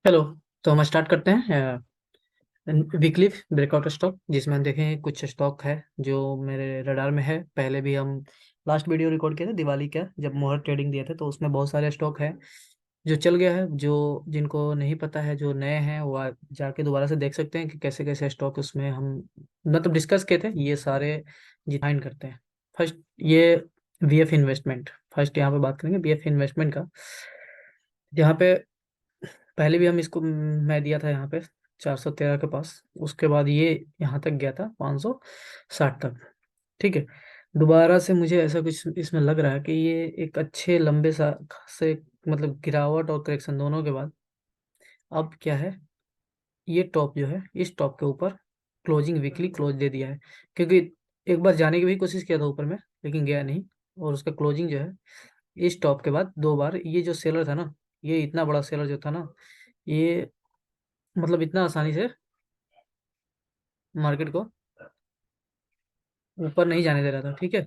Hello. तो हम start करते हैं वीकली ब्रेकआउट स्टॉक, जिसमें हम देखें कुछ स्टॉक है जो मेरे रडार में है। पहले भी हम लास्ट वीडियो रिकॉर्ड किए थे दिवाली का, जब मोहर ट्रेडिंग दिए थे, तो उसमें बहुत सारे स्टॉक है जो चल गया है। जो जिनको नहीं पता है, जो नए हैं, वो जाके दोबारा से देख सकते हैं कि कैसे कैसे स्टॉक उसमें हम मतलब डिस्कस किए थे। ये सारे डिफाइन करते हैं। फर्स्ट, ये वीएफ इन्वेस्टमेंट। फर्स्ट यहाँ पे बात करेंगे वीएफ इन्वेस्टमेंट का, जहाँ पे पहले भी हम इसको मैं दिया था यहाँ पे 413 के पास। उसके बाद ये यहाँ तक गया था 560 तक। ठीक है। दोबारा से मुझे ऐसा कुछ इसमें लग रहा है कि ये एक अच्छे लंबे सा से मतलब गिरावट और करेक्शन दोनों के बाद अब क्या है, ये टॉप जो है, इस टॉप के ऊपर क्लोजिंग वीकली क्लोज दे दिया है। क्योंकि एक बार जाने की भी कोशिश किया था ऊपर में, लेकिन गया नहीं। और उसका क्लोजिंग जो है इस टॉप के बाद दो बार, ये जो सेलर था ना, ये इतना बड़ा सेलर जो था ना, ये मतलब इतना आसानी से मार्केट को ऊपर नहीं जाने दे रहा था। ठीक है।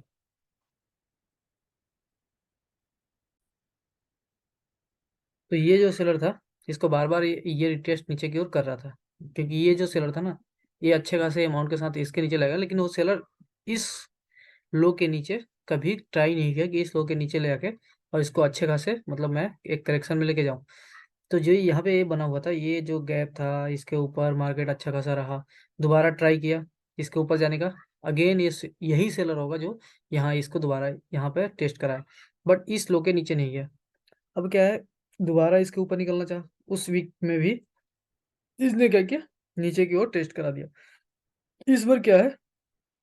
तो ये जो सेलर था, इसको बार बार ये रिटेस्ट नीचे की ओर कर रहा था, क्योंकि ये जो सेलर था ना, ये अच्छे खासे अमाउंट के साथ इसके नीचे लगेगा। लेकिन वो सेलर इस लो के नीचे कभी ट्राई नहीं किया कि इस लो के नीचे ले आके और इसको अच्छे खासे मतलब मैं एक करेक्शन में लेके जाऊं। तो जो यहाँ पे ये बना हुआ था, ये जो गैप था, इसके ऊपर मार्केट अच्छा खासा रहा। दोबारा ट्राई किया इसके ऊपर जाने का। अगेन ये यही सेलर होगा जो यहाँ इसको दोबारा यहाँ पे टेस्ट कराए, बट इस लो के नीचे नहीं गया। अब क्या है, दोबारा इसके ऊपर निकलना चाहा, उस वीक में भी इसने क्या किया, नीचे की ओर टेस्ट करा दिया। इस बार क्या है,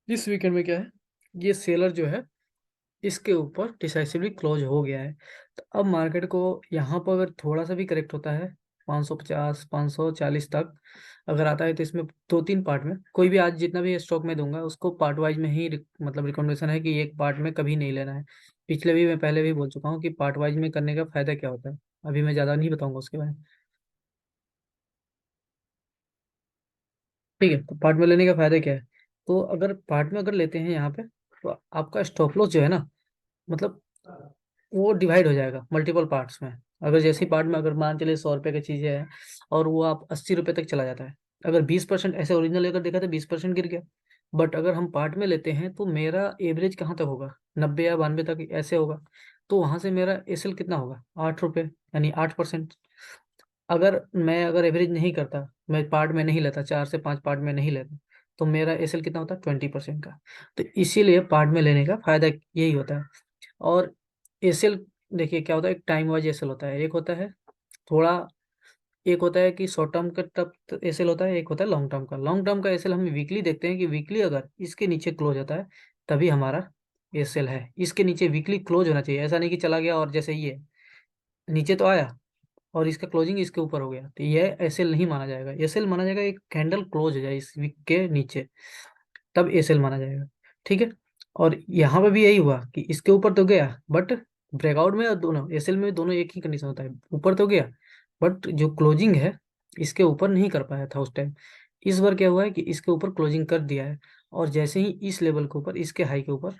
इस वीकेंड में क्या है, ये सेलर जो है इसके ऊपर डिसाइसिवली क्लोज हो गया है। तो अब मार्केट को यहाँ पर अगर थोड़ा सा भी करेक्ट होता है, 550 540 तक अगर आता है, तो इसमें दो तीन पार्ट में कोई भी, आज जितना भी स्टॉक में दूंगा उसको पार्ट वाइज में ही मतलब रिकमेंडेशन है कि एक पार्ट में कभी नहीं लेना है। पिछले भी मैं पहले भी बोल चुका हूँ कि पार्ट वाइज में करने का फायदा क्या होता है। अभी मैं ज़्यादा नहीं बताऊंगा उसके बारे में। ठीक है। तो पार्ट में लेने का फायदा क्या है, तो अगर पार्ट में अगर लेते हैं यहाँ पे, तो आपका स्टॉप लॉस जो है ना, मतलब वो डिवाइड हो जाएगा मल्टीपल पार्ट्स में। अगर जैसी पार्ट में अगर मान चले 100 रुपए की चीजें हैं और वो आप 80 रुपए तक चला जाता है, अगर 20% ऐसे ओरिजिनल लेकर देखा तो 20% गिर गया। बट अगर हम पार्ट में लेते हैं तो मेरा एवरेज कहाँ तक होगा, 90 या 92 तक ऐसे होगा। तो वहां से मेरा एसएल कितना होगा, 8 रुपये, यानी 8%। अगर एवरेज नहीं करता, मैं पार्ट में नहीं लेता, 4 से 5 पार्ट में नहीं लेता, तो मेरा एसएल कितना होता है, 20% का। तो इसीलिए पार्ट में लेने का फायदा यही होता है। और एसएल, देखिए क्या होता है, एक टाइम वाइज एसएल होता है, एक होता है थोड़ा, एक होता है कि शॉर्ट टर्म का तब एसएल होता है, एक होता है लॉन्ग टर्म का। लॉन्ग टर्म का एसएल हम वीकली देखते हैं कि वीकली अगर इसके नीचे क्लोज होता है तभी हमारा एसएल है। इसके नीचे वीकली क्लोज होना चाहिए, ऐसा नहीं कि चला गया और जैसे ये नीचे तो आया और इसका क्लोजिंग इसके ऊपर हो गया, तो यह एसएल नहीं माना जाएगा। एसएल माना जाएगा एक कैंडल क्लोज हो जाए इस वीक के नीचे, तब एसएल माना जाएगा। ठीक है। और यहाँ पे भी यही हुआ कि इसके ऊपर तो गया, बट ब्रेकआउट में और दोनों एसएल में दोनों एक ही कंडीशन होता है, ऊपर तो गया बट जो क्लोजिंग है इसके ऊपर नहीं कर पाया था उस टाइम। इस बार क्या हुआ है कि इसके ऊपर क्लोजिंग कर दिया है। और जैसे ही इस लेवल के ऊपर, इसके हाई के ऊपर,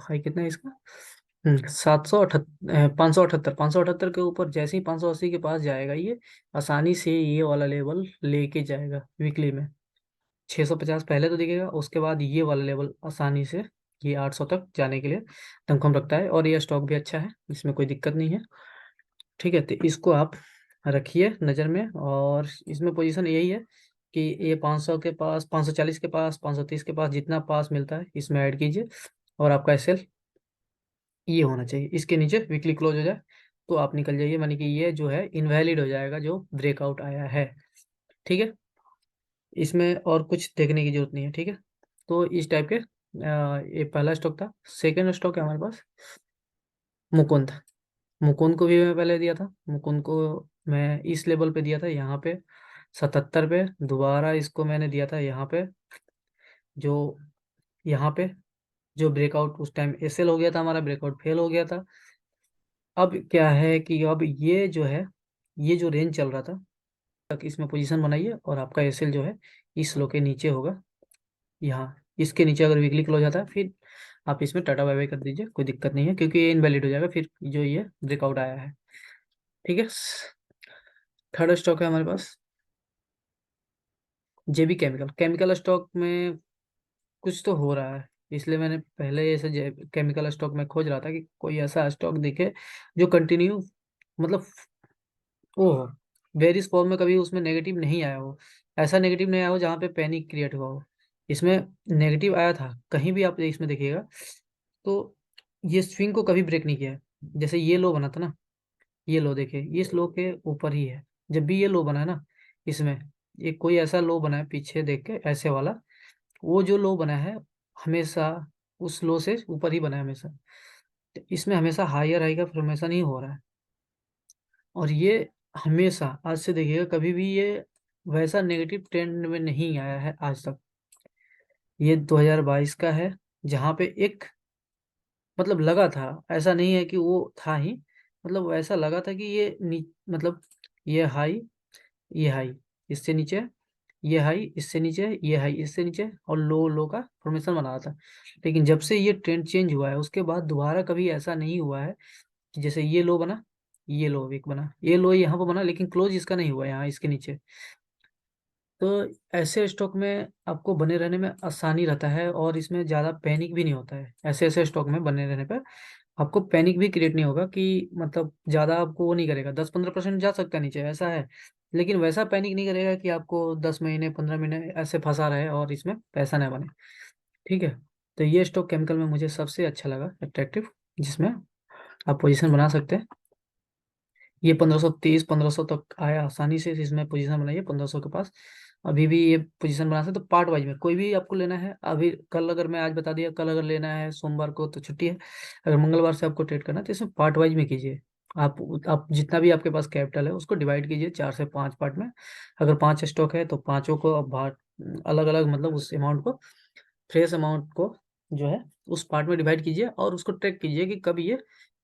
हाई कितना है इसका, 778, 578 के ऊपर जैसे ही 580 के पास जाएगा, ये आसानी से ये वाला लेवल लेके जाएगा वीकली में। 650 पहले तो दिखेगा, उसके बाद ये वाला लेवल आसानी से ये 800 तक जाने के लिए दमखम रखता है। और ये स्टॉक भी अच्छा है, इसमें कोई दिक्कत नहीं है। ठीक है। तो इसको आप रखिए नज़र में, और इसमें पोजीशन यही है कि ये 500 के पास, 540 के पास, 530 के पास जितना पास मिलता है इसमें ऐड कीजिए। और आपका एसएल ये होना चाहिए, इसके नीचे वीकली क्लोज हो जाए तो आप निकल जाइए, मानी कि ये जो है इनवैलिड हो जाएगा जो ब्रेकआउट आया है। ठीक है। इसमें और कुछ देखने की जरूरत नहीं है। ठीक है। तो इस टाइप के ये पहला स्टॉक था। सेकंड स्टॉक है हमारे पास मुकुंद। मुकुंद को भी मैं पहले दिया था, मुकुंद को मैं इस लेवल पे दिया था, यहाँ पे 77 पे। दोबारा इसको मैंने दिया था यहाँ पे, जो यहाँ पे जो ब्रेकआउट उस टाइम एसएल हो गया था, हमारा ब्रेकआउट फेल हो गया था। अब क्या है कि अब ये जो है, ये जो रेंज चल रहा था तक इसमें पोजीशन बनाइए, और आपका एसएल जो है इस लो के नीचे होगा। यहाँ इसके नीचे अगर वीकली क्लोज आता है, फिर आप इसमें टाटा बाय बाय कर दीजिए, कोई दिक्कत नहीं है, क्योंकि ये इनवैलिड हो जाएगा फिर जो ये ब्रेकआउट आया है। ठीक है। थर्ड स्टॉक है हमारे पास जेबी केमिकल। केमिकल स्टॉक में कुछ तो हो रहा है, इसलिए मैंने पहले ऐसे केमिकल स्टॉक में खोज रहा था कि कोई ऐसा स्टॉक दिखे जो कंटिन्यू, मतलब वो हो, वेरियस फॉर्म में कभी उसमें नेगेटिव नहीं आया हो। ऐसा नेगेटिव नहीं आया हो जहाँ पे पैनिक क्रिएट हुआ हो। इसमें नेगेटिव आया था, कहीं भी आप इसमें देखिएगा तो ये स्विंग को कभी ब्रेक नहीं किया है। जैसे ये लो बना था ना, ये लो देखिए, ये इस लो के ऊपर ही है। जब भी ये लो बना है ना, इसमें एक कोई ऐसा लो बना है पीछे देख के ऐसे वाला, वो जो लो बना है हमेशा उस लो से ऊपर ही बना है हमेशा। तो इसमें हमेशा हायर हाई का फॉर्मेशन ही हो रहा है। और ये हमेशा आज से देखिएगा, कभी भी ये वैसा नेगेटिव ट्रेंड में नहीं आया है आज तक। ये 2022 का है, जहाँ पे एक मतलब लगा था, ऐसा नहीं है कि वो था ही, मतलब ऐसा लगा था कि मतलब ये हाई, ये हाई इससे नीचे, ये हाई इससे नीचे, ये हाई इससे नीचे, और लो लो का फॉर्मेशन बना रहा था। लेकिन जब से ये ट्रेंड चेंज हुआ है उसके बाद दोबारा कभी ऐसा नहीं हुआ है कि जैसे ये लो बना, ये लो एक बना, ये लो यहाँ पर बना, लेकिन क्लोज इसका नहीं हुआ यहाँ इसके नीचे। तो ऐसे स्टॉक में आपको बने रहने में आसानी रहता है, और इसमें ज़्यादा पैनिक भी नहीं होता है। ऐसे ऐसे स्टॉक में बने रहने पर आपको पैनिक भी क्रिएट नहीं होगा कि मतलब ज़्यादा आपको वो नहीं करेगा, 10-15% जा सकता है नीचे, ऐसा है। लेकिन वैसा पैनिक नहीं करेगा कि आपको 10 महीने 15 महीने ऐसे फंसा रहे और इसमें पैसा न बने। ठीक है। तो ये स्टॉक केमिकल में मुझे सबसे अच्छा लगा अट्रैक्टिव, जिसमें आप पोजीशन बना सकते हैं। ये 1530 1500 तक आया आसानी से, इसमें पोजीशन बनाइए 1500 के पास। अभी भी ये पोजीशन बना सकते, तो पार्ट वाइज में कोई भी आपको लेना है अभी, कल अगर मैं आज बता दिया, कल अगर लेना है सोमवार को तो छुट्टी है, अगर मंगलवार से आपको ट्रेड करना है तो इसमें पार्ट वाइज में कीजिए। आप जितना भी आपके पास कैपिटल है उसको डिवाइड कीजिए 4 से 5 पार्ट में। अगर 5 स्टॉक है तो पांचों को आप बाहर अलग अलग, मतलब उस अमाउंट को, फ्रेश अमाउंट को जो है उस पार्ट में डिवाइड कीजिए, और उसको ट्रैक कीजिए कि कब ये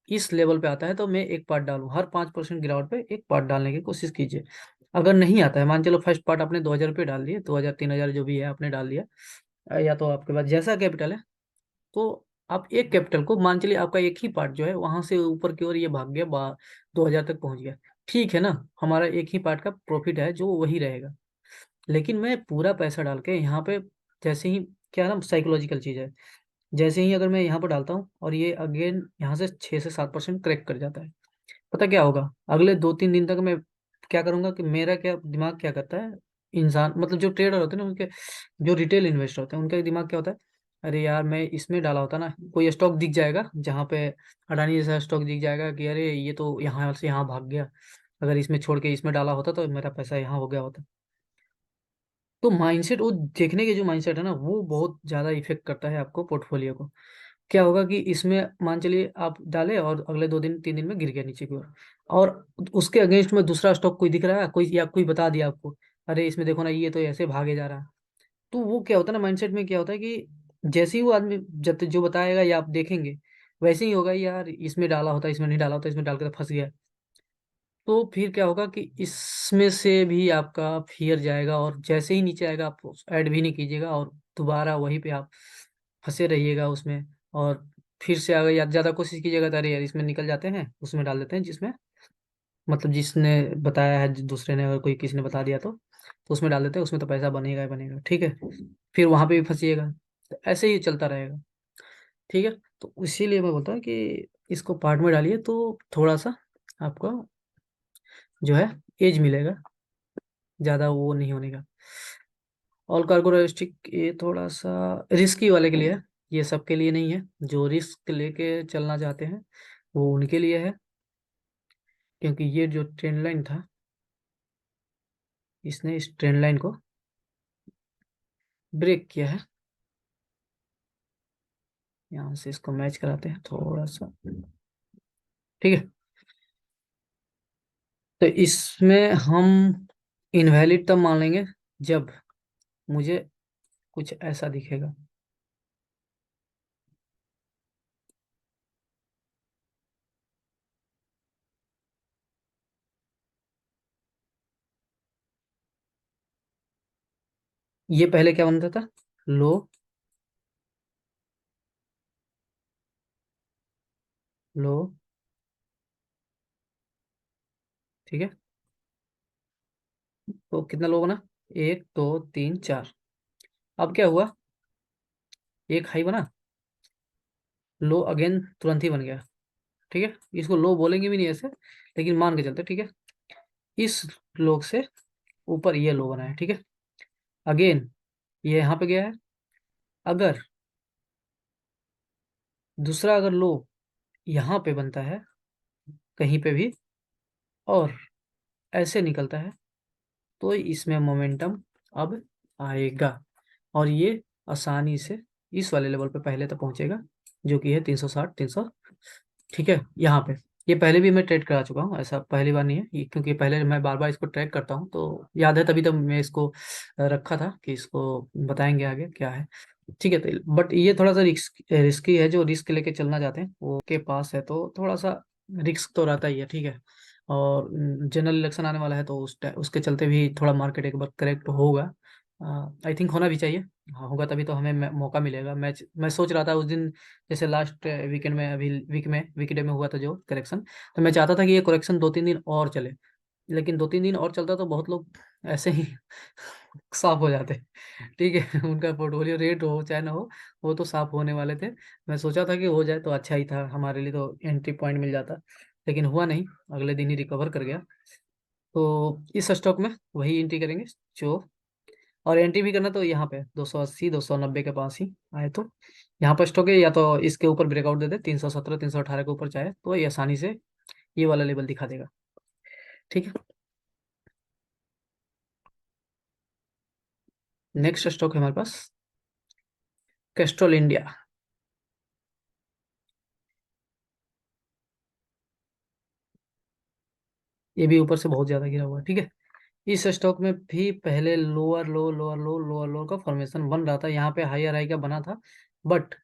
इस लेवल पे आता है तो मैं एक पार्ट डालूं, हर 5% गिरावट पे एक पार्ट डालने की कोशिश कीजिए। अगर नहीं आता है, मान चलो फर्स्ट पार्ट आपने 2000 रुपये डाल दिए, 2000 3000 जो भी है आपने डाल दिया, या तो आपके पास जैसा कैपिटल है, तो आप एक कैपिटल को मान चलिए, आपका एक ही पार्ट जो है वहां से ऊपर की ओर ये भाग गया, 2000 तक पहुंच गया, ठीक है ना, हमारा एक ही पार्ट का प्रॉफिट है जो वही रहेगा। लेकिन मैं पूरा पैसा डाल के यहाँ पे, जैसे ही, क्या है ना, साइकोलॉजिकल चीज है, जैसे ही अगर मैं यहाँ पर डालता हूँ और ये अगेन यहाँ से 6 से 7% क्रैक कर जाता है, पता क्या होगा, अगले 2-3 दिन तक मैं क्या करूंगा कि मेरा क्या दिमाग क्या करता है, इंसान मतलब जो ट्रेडर होते हैं ना उनके, जो रिटेल इन्वेस्टर होते हैं उनका दिमाग क्या होता है, अरे यार मैं इसमें डाला होता ना, कोई स्टॉक दिख जाएगा जहाँ पे अडानी जैसा स्टॉक दिख जाएगा कि अरे ये तो यहाँ से यहाँ भाग गया, अगर इसमें छोड़ के इसमें डाला होता तो मेरा पैसा यहाँ हो गया होता। तो माइंडसेट, वो देखने के जो माइंडसेट है ना, वो बहुत ज़्यादा इफेक्ट करता है आपको पोर्टफोलियो को। क्या होगा कि इसमें मान चलिए आप डाले और अगले 2 दिन 3 दिन में गिर गया नीचे की ओर, और उसके अगेंस्ट में दूसरा स्टॉक कोई दिख रहा है, कोई या कोई बता दिया आपको, अरे इसमें देखो ना ये तो ऐसे भागे जा रहा है। तो वो क्या होता है ना, माइंडसेट में क्या होता है कि जैसे ही वो आदमी जब जो बताएगा या आप देखेंगे, वैसे ही होगा, यार इसमें डाला होता, इसमें नहीं डाला होता, इसमें डाल के तो फंस गया। तो फिर क्या होगा कि इसमें से भी आपका फियर जाएगा, और जैसे ही नीचे आएगा आप ऐड भी नहीं कीजिएगा, और दोबारा वहीं पे आप फंसे रहिएगा उसमें। और फिर से अगर यार ज़्यादा कोशिश कीजिएगा तो अरे यार इसमें निकल जाते हैं, उसमें डाल देते हैं जिसमें, मतलब जिसने बताया है, दूसरे ने, अगर कोई किसी ने बता दिया तो उसमें डाल देते हैं, उसमें तो पैसा बनेगा ही बनेगा, ठीक है। फिर वहां पे भी फंसिएगा, तो ऐसे ही चलता रहेगा। ठीक है। तो इसीलिए मैं बोलता हूँ कि इसको पार्ट में डालिए तो थोड़ा सा आपको जो है एज मिलेगा, ज़्यादा वो नहीं होने का। ऑल कार्गो लॉजिस्टिक ये थोड़ा सा रिस्की वाले के लिए है, ये सबके लिए नहीं है। जो रिस्क लेके चलना चाहते हैं वो उनके लिए है, क्योंकि ये जो ट्रेंड लाइन था, इसने इस ट्रेंड लाइन को ब्रेक किया है। यहाँ से इसको मैच कराते हैं थोड़ा सा, ठीक है। तो इसमें हम इनवैलिड तब मान लेंगे जब मुझे कुछ ऐसा दिखेगा। ये पहले क्या बनता था, लो, लो, ठीक है, तो कितना लो बना, 1 2 3 4। अब क्या हुआ, एक हाई बना, लो अगेन तुरंत ही बन गया। ठीक है, इसको लो बोलेंगे भी नहीं ऐसे, लेकिन मान के चलते। ठीक है, इस लो से ऊपर ये लो बना है। ठीक है, अगेन ये यहाँ पे गया है। अगर दूसरा अगर लो यहाँ पे बनता है कहीं पे भी और ऐसे निकलता है, तो इसमें मोमेंटम अब आएगा और ये आसानी से इस वाले लेवल पे पहले तक पहुंचेगा, जो कि है 360 300। ठीक है, यहाँ पे ये पहले भी मैं ट्रेड करा चुका हूँ, ऐसा पहली बार नहीं है ये, क्योंकि पहले मैं बार बार इसको ट्रैक करता हूँ तो याद है, तभी तो मैं इसको रखा था कि इसको बताएंगे आगे क्या है। ठीक है, तो बट ये थोड़ा सा रिस्की है, जो रिस्क लेके चलना चाहते हैं वो के पास है, तो थोड़ा सा रिस्क तो रहता ही है। ठीक है, और जनरल इलेक्शन आने वाला है तो उसके चलते भी थोड़ा मार्केट एक बार करेक्ट होगा। आई थिंक होना भी चाहिए। हाँ होगा, तभी तो हमें मौका मिलेगा। मैं सोच रहा था उस दिन, जैसे लास्ट वीकेंड में, अभी वीकडे में हुआ था जो करेक्शन, तो मैं चाहता था कि ये करेक्शन 2 3 दिन और चले, लेकिन 2 3 दिन और चलता तो बहुत लोग ऐसे ही साफ हो जाते। ठीक है, उनका पोर्टफोलियो रेट हो चाहे ना हो, वो तो साफ होने वाले थे। मैं सोचा था कि हो जाए तो अच्छा ही था, हमारे लिए तो एंट्री पॉइंट मिल जाता, लेकिन हुआ नहीं, अगले दिन ही रिकवर कर गया। तो इस स्टॉक में वही एंट्री करेंगे जो, और एंट्री भी करना तो यहाँ पे 280 290 के पास ही आए तो यहाँ पर स्टॉक है, या तो इसके ऊपर ब्रेकआउट दे दे 317 318 के ऊपर चाहे तो ये आसानी से ये वाला लेवल दिखा देगा। ठीक है, नेक्स्ट स्टॉक है हमारे पास कैस्ट्रॉल इंडिया। ये भी ऊपर से बहुत ज्यादा गिरा हुआ है। ठीक है, इस स्टॉक में भी पहले लोअर लो लोअर लो लोअर लो का फॉर्मेशन बन रहा था, यहाँ पे हायर हाई का बना था, बट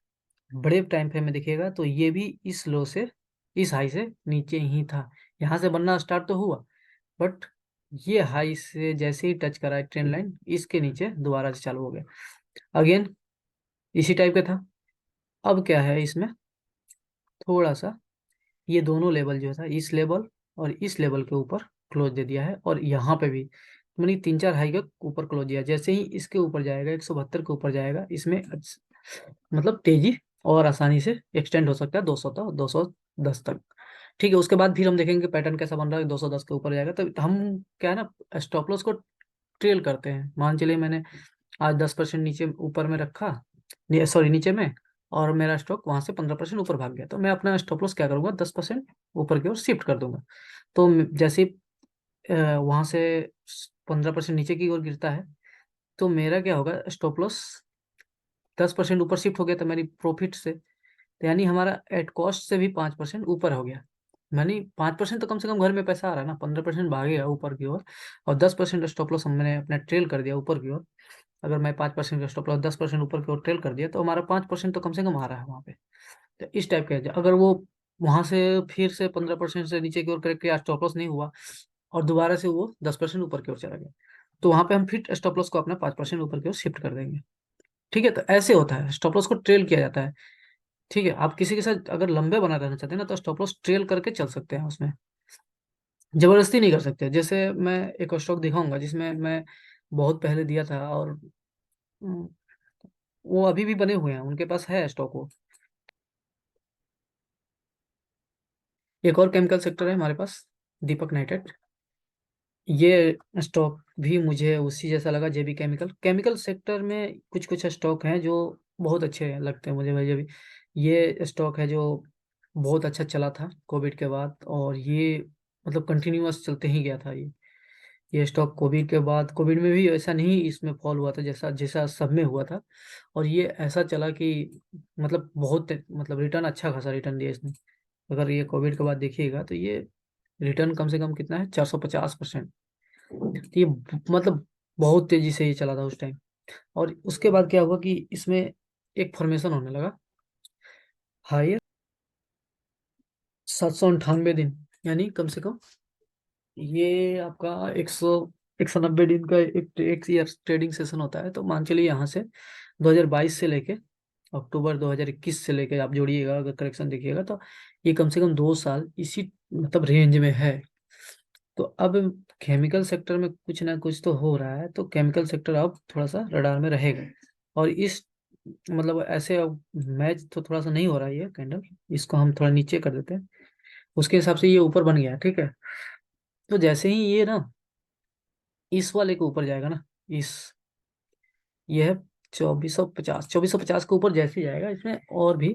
बड़े टाइम फ्रेम में देखिएगा तो ये भी इस लो से, इस हाई से नीचे ही था। यहाँ से बनना स्टार्ट तो हुआ, बट ये हाई से जैसे ही टच करा ट्रेंड लाइन, इसके नीचे दोबारा से चालू हो गया अगेन, इसी टाइप का था। अब क्या है इसमें, थोड़ा सा ये दोनों लेवल जो था, इस लेवल और इस लेवल के ऊपर क्लोज दे दिया है, और यहाँ पे भी मैंने 3 4 हाई के ऊपर क्लोज दिया। जैसे ही इसके ऊपर जाएगा 172 के ऊपर जाएगा, इसमें मतलब तेजी और आसानी से एक्सटेंड हो सकता है 200 तक, 210 तक। ठीक है, उसके बाद फिर हम देखेंगे पैटर्न कैसा बन रहा है, 210 के ऊपर जाएगा तो हम क्या है ना, स्टॉप लॉस को ट्रेल करते हैं। मान चलिए मैंने आज 10% नीचे ऊपर में रखा, सॉरी नीचे में, और मेरा स्टॉक वहां से 15% ऊपर भाग गया, तो मैं अपना स्टॉप लॉस क्या करूंगा, 10% ऊपर की ओर शिफ्ट कर दूंगा। तो जैसे वहां से 15% नीचे की ओर गिरता है, तो मेरा क्या होगा, स्टॉप लॉस 10% ऊपर शिफ्ट हो गया, तो मेरी प्रॉफिट से, तो यानी हमारा एट कॉस्ट से भी 5% ऊपर हो गया। यानी 5% तो कम से कम घर में पैसा आ रहा है ना, 15% भागेगा ऊपर की ओर, और 10% स्टॉप लॉस मैंने अपना ट्रेल कर दिया ऊपर की ओर। अगर मैं 5% का स्टॉप लॉस 10% ऊपर की ओर ट्रेल कर दिया, तो हमारा 5% तो कम से कम आ रहा है वहाँ पे। तो इस टाइप का अगर वो वहां से फिर से 15% से नीचे की ओर करेक्ट किया, स्टॉप लॉस नहीं हुआ, और दोबारा से वो 10% ऊपर की ओर चला गया, तो वहां पे हम फिर स्टॉप लॉस को अपना 5% ऊपर की ओर शिफ्ट कर देंगे। ठीक है, तो ऐसे होता है, स्टॉप लॉस को ट्रेल किया जाता है। ठीक है, आप किसी के साथ अगर लंबे बना रहना चाहते हैं ना, तो स्टॉप लॉस ट्रेल करके चल सकते हैं, उसमें जबरदस्ती नहीं कर सकते। जैसे मैं एक स्टॉक दिखाऊंगा जिसमें मैं बहुत पहले दिया था, और हम्म, वो अभी भी बने हुए हैं, उनके पास है स्टॉक वो। एक और केमिकल सेक्टर है हमारे पास, दीपक नाइट्रेट। ये स्टॉक भी मुझे उसी जैसा लगा, जेबी केमिकल। केमिकल सेक्टर में कुछ कुछ स्टॉक हैं जो बहुत अच्छे लगते हैं मुझे भाई। ये स्टॉक है जो बहुत अच्छा चला था कोविड के बाद, और ये मतलब कंटिन्यूअस चलते ही गया था ये स्टॉक कोविड के बाद। कोविड में भी ऐसा नहीं इसमें फॉल हुआ था जैसा जैसा सब में हुआ था, और ये ऐसा चला कि मतलब बहुत, मतलब रिटर्न अच्छा खासा रिटर्न दिया इसने। अगर ये कोविड के बाद देखिएगा तो ये रिटर्न कम से कम कितना है, 450%। तो ये मतलब बहुत तेजी से ये चला था उस टाइम। और उसके बाद क्या हुआ कि इसमें एक फॉर्मेशन होने लगा हायर, 798 दिन, यानी कम से कम ये आपका 190 दिन का एक एक ईयर ट्रेडिंग सेशन होता है। तो मान चलिए यहाँ से 2022 से लेके अक्टूबर 2021 से लेके आप जोड़िएगा, अगर करेक्शन देखिएगा तो ये कम से कम 2 साल इसी मतलब रेंज में है। तो अब केमिकल सेक्टर में कुछ ना कुछ तो हो रहा है, तो केमिकल सेक्टर अब थोड़ा सा रडार में रहेगा। और इस मतलब ऐसे अब मैच तो थोड़ा सा नहीं हो रहा है ये कैंडल, इसको हम थोड़ा नीचे कर देते हैं, उसके हिसाब से ये ऊपर बन गया, ठीक है। तो जैसे ही ये ना इस वाले के ऊपर जाएगा ना, इस ये है 2450, 2450 के ऊपर जैसे ही जाएगा, इसमें और भी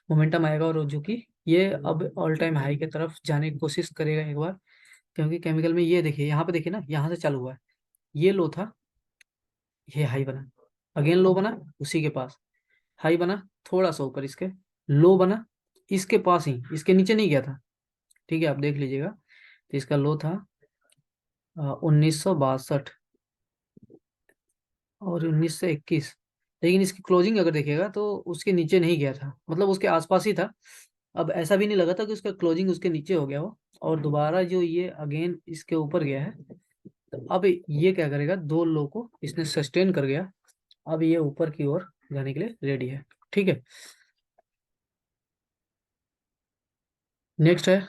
मोमेंटम आएगा, और जो कि ये अब ऑल टाइम हाई की तरफ जाने की कोशिश करेगा एक बार। क्योंकि केमिकल में ये देखिए, यहाँ पे देखिए ना, यहाँ से चालू हुआ है, ये लो था, ये हाई बना, अगेन लो बना, उसी के पास हाई बना, थोड़ा सा ऊपर इसके लो बना, इसके पास ही, इसके नीचे नहीं गया था, ठीक है, आप देख लीजिएगा। तो इसका लो था 1962 और 1921, लेकिन इसकी क्लोजिंग अगर देखिएगा तो उसके नीचे नहीं गया था, मतलब उसके आसपास ही था। अब ऐसा भी नहीं लगा था कि उसका क्लोजिंग उसके नीचे हो गया हो, और दोबारा जो ये अगेन इसके ऊपर गया है, तो अब ये क्या करेगा, दो लो को इसने सस्टेन कर गया, अब ये ऊपर की ओर जाने के लिए रेडी है, ठीक है। नेक्स्ट है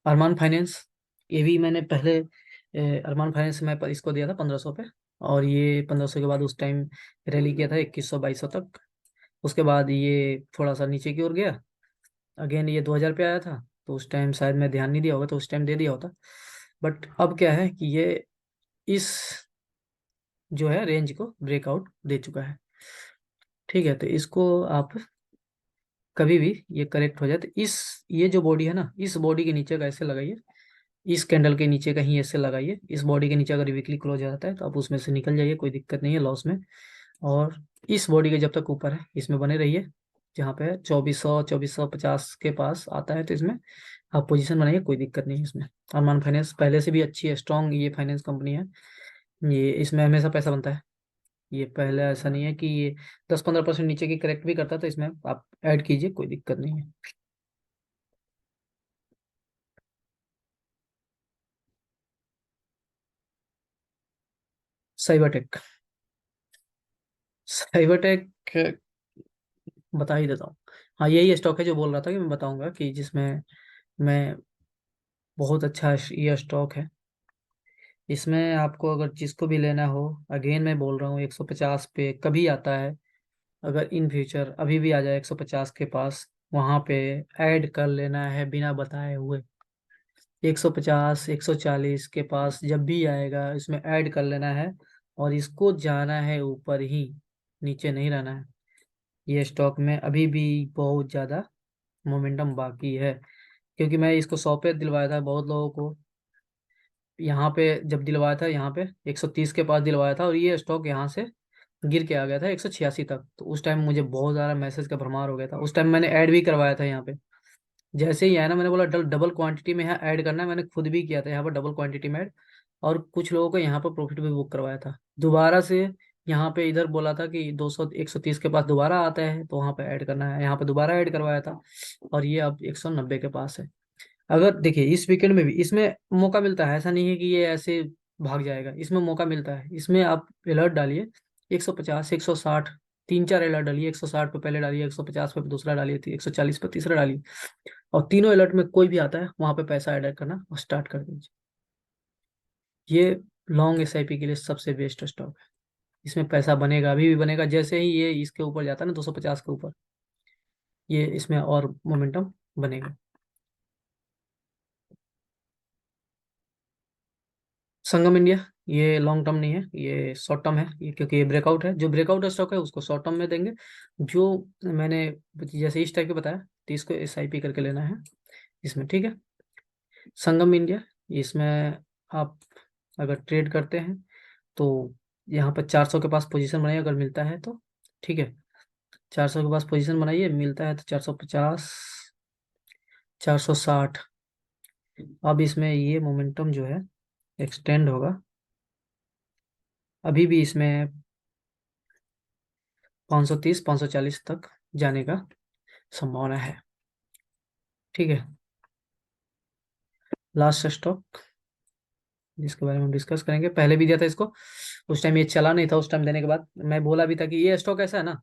अरमान फाइनेंस। ये भी मैंने पहले अरमान फाइनेंस में इसको दिया था 1500 पे, और ये 1500 के बाद उस टाइम रैली किया था 2100 2200 तक। उसके बाद ये थोड़ा सा नीचे की ओर गया, अगेन ये 2000 पे आया था, तो उस टाइम शायद मैं ध्यान नहीं दिया होगा, तो उस टाइम दे दिया होता। बट अब क्या है कि ये इस जो है रेंज को ब्रेकआउट दे चुका है, ठीक है। तो इसको आप कभी भी ये करेक्ट हो जाए तो इस ये जो बॉडी है ना, इस बॉडी के नीचे का ऐसे लगाइए, इस कैंडल के नीचे कहीं ऐसे लगाइए, इस बॉडी के नीचे अगर वीकली क्लोज आता है तो आप उसमें से निकल जाइए, कोई दिक्कत नहीं है लॉस में। और इस बॉडी के जब तक ऊपर है इसमें बने रहिए, जहाँ पे 2450 के पास आता है तो इसमें आप पोजीशन बनाइए, कोई दिक्कत नहीं है इसमें। अरमान फाइनेंस पहले से भी अच्छी है, स्ट्रॉन्ग ये फाइनेंस कंपनी है, ये इसमें हमेशा पैसा बनता है। ये पहले ऐसा नहीं है कि ये 10-15% नीचे की करेक्ट भी करता है, तो इसमें आप ऐड कीजिए, कोई दिक्कत नहीं है। साइबरटेक, साइबरटेक बता ही देता हूँ। हाँ, यही स्टॉक है जो बोल रहा था कि मैं बताऊंगा, कि जिसमें मैं बहुत अच्छा ये स्टॉक है। इसमें आपको अगर जिसको भी लेना हो, अगेन मैं बोल रहा हूँ 150 पे कभी आता है, अगर इन फ्यूचर अभी भी आ जाए 150 के पास, वहां पे ऐड कर लेना है बिना बताए हुए। 150 140 के पास जब भी आएगा इसमें ऐड कर लेना है, और इसको जाना है ऊपर ही, नीचे नहीं रहना है। ये स्टॉक में अभी भी बहुत ज़्यादा मोमेंटम बाकी है, क्योंकि मैं इसको 100 पे दिलवाया था बहुत लोगों को, यहाँ पे जब दिलवाया था, यहाँ पे 130 के पास दिलवाया था, और ये स्टॉक यहाँ से गिर के आ गया था 186 तक। तो उस टाइम मुझे बहुत ज़्यादा मैसेज का भरमार हो गया था, उस टाइम मैंने ऐड भी करवाया था यहाँ पे। जैसे ही आया ना, मैंने बोला डबल क्वांटिटी में यहाँ ऐड करना है, मैंने खुद भी किया था यहाँ पर डबल क्वांटिटी में ऐड, और कुछ लोगों को यहाँ पर प्रॉफिट भी बुक करवाया था। दोबारा से यहाँ पे इधर बोला था कि 200 130 के पास दोबारा आता है तो वहाँ पे ऐड करना है, यहाँ पे दोबारा ऐड करवाया था, और ये अब 190 के पास है। अगर देखिए इस वीकेंड में भी इसमें मौका मिलता है, ऐसा नहीं है कि ये ऐसे भाग जाएगा, इसमें मौका मिलता है, इसमें आप अलर्ट डालिए 150 160, तीन चार अलर्ट डालिए, 160 पे पहले डालिए, 150 पे दूसरा डालिए, 140 पे तीसरा डालिए, और तीनों अलर्ट में कोई भी आता है वहां पे पैसा ऐड करना और स्टार्ट कर दीजिए। ये लॉन्ग एसआईपी के लिए सबसे बेस्ट स्टॉक है, इसमें पैसा बनेगा, अभी भी बनेगा, जैसे ही ये इसके ऊपर जाता है ना 250 के ऊपर, ये इसमें और मोमेंटम बनेगा। संगम इंडिया, ये लॉन्ग टर्म नहीं है, ये शॉर्ट टर्म है, ये क्योंकि ये ब्रेकआउट है, जो ब्रेकआउट स्टॉक है उसको शॉर्ट टर्म में देंगे। जो मैंने जैसे इस टाइप के बताया, तो इसको एसआईपी करके लेना है इसमें, ठीक है। संगम इंडिया, इसमें आप अगर ट्रेड करते हैं तो यहाँ पर 400 के पास पोजीशन बनाइए अगर मिलता है तो, ठीक है। 400 के पास पोजीशन बनाइए, मिलता है तो 450 460। अब इसमें ये मोमेंटम जो है एक्सटेंड होगा, अभी भी इसमें 530 540 तक जाने का संभावना है, ठीक है। लास्ट स्टॉक जिसके बारे में हम डिस्कस करेंगे, पहले भी दिया था इसको, उस टाइम ये चला नहीं था, उस टाइम देने के बाद मैं बोला भी था कि ये स्टॉक ऐसा है ना,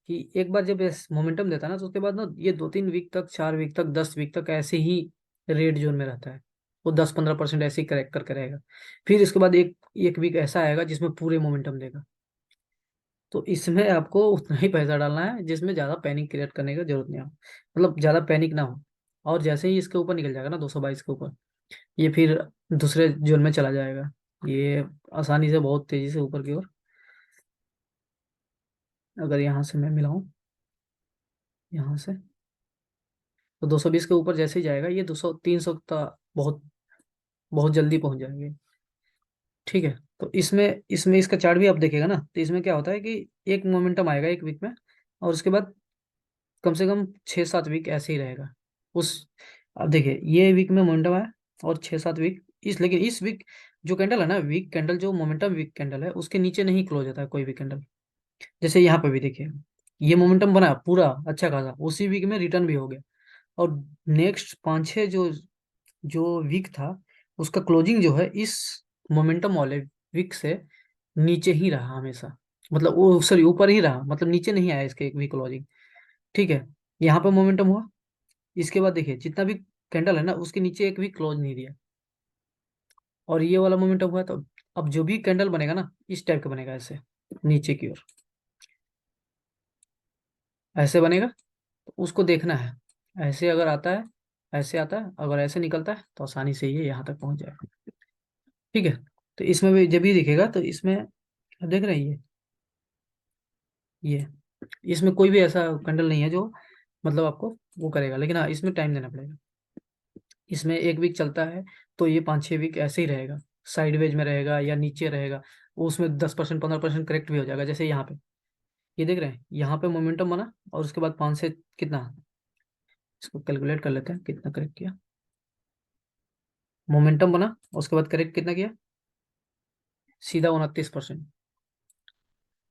कि एक बार जब मोमेंटम देता है ना, तो उसके बाद ना ये 2-3 वीक तक, 4 वीक तक, 10 वीक तक ऐसे ही रेड जोन में रहता है, वो 10-15% ऐसे ही करेक्ट करके रहेगा। फिर इसके बाद एक एक वीक ऐसा आएगा जिसमें पूरे मोमेंटम देगा। तो इसमें आपको उतना ही पैसा डालना है जिसमें ज़्यादा पैनिक क्रिएट करने की जरूरत नहीं हो, मतलब ज़्यादा पैनिक ना हो। और जैसे ही इसके ऊपर निकल जाएगा ना 222 के ऊपर, ये फिर दूसरे जोन में चला जाएगा। ये आसानी से बहुत तेजी से ऊपर की ओर, अगर यहाँ से मैं मिलाऊं, यहाँ से, तो 220 के ऊपर जैसे ही जाएगा ये 200 300 तक बहुत बहुत जल्दी पहुंच जाएंगे। ठीक है। तो इसमें इसमें इसका चार्ट भी आप देखिएगा ना, तो इसमें क्या होता है कि एक मोमेंटम आएगा एक वीक में, और उसके बाद कम से कम 6-7 वीक ऐसे ही रहेगा। उस अब देखिए ये वीक में मोमेंटम आया, और 6-7 वीक इस, लेकिन इस वीक जो कैंडल है ना, वीक कैंडल जो मोमेंटम वीक कैंडल है उसके नीचे नहीं क्लोज होता है कोई भी कैंडल। जैसे यहाँ पे भी देखिए, ये मोमेंटम बना पूरा अच्छा खासा, उसी वीक में रिटर्न भी हो गया। और नेक्स्ट 5-6 जो जो वीक था, उसका क्लोजिंग जो है इस मोमेंटम वाले वीक से नीचे ही रहा हमेशा। मतलब वो सॉरी ऊपर ही रहा, मतलब नीचे नहीं आया इसके एक वीक क्लोजिंग। ठीक है। यहाँ पे मोमेंटम हुआ, इसके बाद देखिए जितना भी कैंडल है ना उसके नीचे एक भी क्लोज नहीं दिया, और ये वाला मोमेंटम हुआ। तो अब जो भी कैंडल बनेगा ना इस टाइप का बनेगा, ऐसे नीचे की ओर ऐसे बनेगा। तो उसको देखना है, ऐसे अगर आता है, ऐसे आता है, अगर ऐसे निकलता है तो आसानी से ये यहाँ तक पहुंच जाएगा। ठीक है। तो इसमें भी जब भी दिखेगा तो इसमें आप देख रहे हैं ये इसमें कोई भी ऐसा कैंडल नहीं है जो मतलब आपको वो करेगा, लेकिन हाँ इसमें टाइम देना पड़ेगा। इसमें एक वीक चलता है तो ये 5-6 वीक ऐसे ही रहेगा, साइडवेज में रहेगा या नीचे रहेगा। वो उसमें 10% 15% करेक्ट भी हो जाएगा। जैसे यहाँ पे ये देख रहे हैं, यहाँ पे मोमेंटम बना, और उसके बाद 5 से कितना, इसको कैलकुलेट कर लेते हैं कितना करेक्ट किया। मोमेंटम बना, उसके बाद करेक्ट कितना किया, सीधा 29%।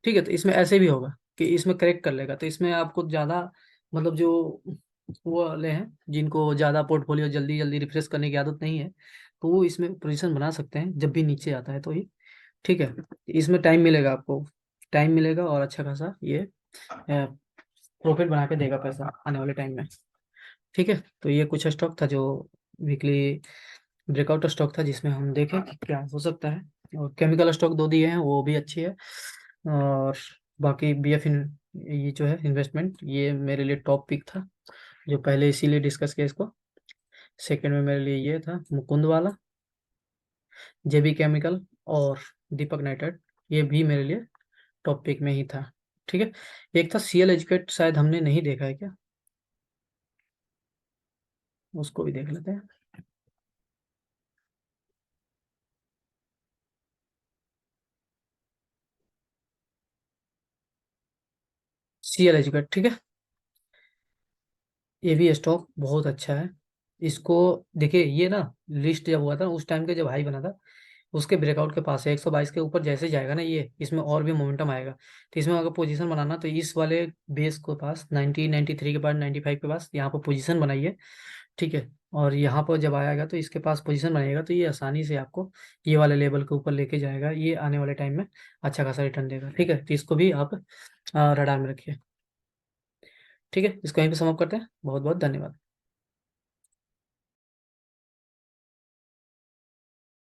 ठीक है। तो इसमें ऐसे भी होगा कि इसमें करेक्ट कर लेगा, तो इसमें आपको ज़्यादा मतलब जो वो वाले हैं जिनको ज़्यादा पोर्टफोलियो जल्दी जल्दी रिफ्रेश करने की आदत नहीं है, तो वो इसमें पोजीशन बना सकते हैं जब भी नीचे आता है तो ये। ठीक है। इसमें टाइम मिलेगा आपको, टाइम मिलेगा, और अच्छा खासा ये प्रॉफिट बना के देगा पैसा आने वाले टाइम में। ठीक है। तो ये कुछ स्टॉक था जो वीकली ब्रेकआउट स्टॉक था, जिसमें हम देखें कि क्या हो सकता है। और केमिकल स्टॉक दो दिए हैं, वो भी अच्छी है। और बाकी BF ये जो है इन्वेस्टमेंट, ये मेरे लिए टॉप पिक था, जो पहले इसीलिए डिस्कस किया इसको। सेकंड में मेरे लिए ये था मुकुंद वाला, JB केमिकल, और दीपक नाइट्राइट, ये भी मेरे लिए टॉप पिक में ही था। ठीक है। एक था CL एजुकेट, शायद हमने नहीं देखा है क्या, उसको भी देख लेते हैं। CL एजुकेट, ठीक है। ये भी स्टॉक बहुत अच्छा है। इसको देखिए, ये ना लिस्ट जब हुआ था उस टाइम के जब हाई बना था, उसके ब्रेकआउट के पास है 122 के ऊपर। जैसे जाएगा ना ये, इसमें और भी मोमेंटम आएगा। तो इसमें अगर पोजीशन बनाना तो इस वाले बेस के पास 90 93 के पास, 95 के पास यहाँ पर पोजीशन बनाइए। ठीक है। और यहाँ पर जब आएगा तो इसके पास पोजीशन बनाएगा, तो ये आसानी से आपको ये वाले लेवल के ऊपर लेके जाएगा। ये आने वाले टाइम में अच्छा खासा रिटर्न देगा। ठीक है। तो इसको भी आप रडार में रखिए। ठीक है। इसको यहीं पे समाप्त करते हैं। बहुत बहुत धन्यवाद।